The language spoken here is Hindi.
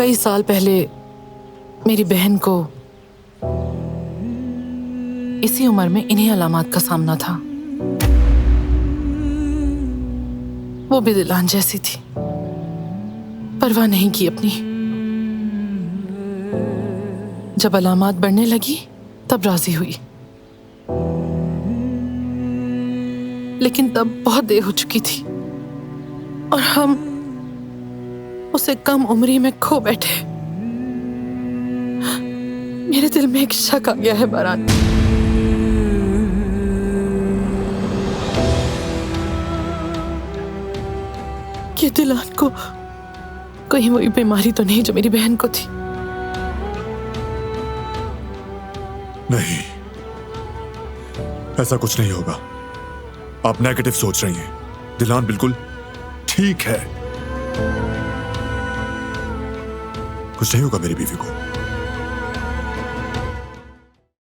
कई साल पहले मेरी बहन को इसी उम्र में इन्हीं अलामात का सामना था। वो भी दिलान जैसी थी, परवाह नहीं की अपनी। जब अलामात बढ़ने लगी तब राजी हुई, लेकिन तब बहुत देर हो चुकी थी और हम उसे कम उम्री में खो बैठे। मेरे दिल में एक शक आ गया है बारात। कि दिलान को कहीं वही बीमारी तो नहीं जो मेरी बहन को थी। नहीं, ऐसा कुछ नहीं होगा। आप नेगेटिव सोच रही हैं। दिलान बिल्कुल ठीक है। कुछ नहीं होगा मेरी बीवी को।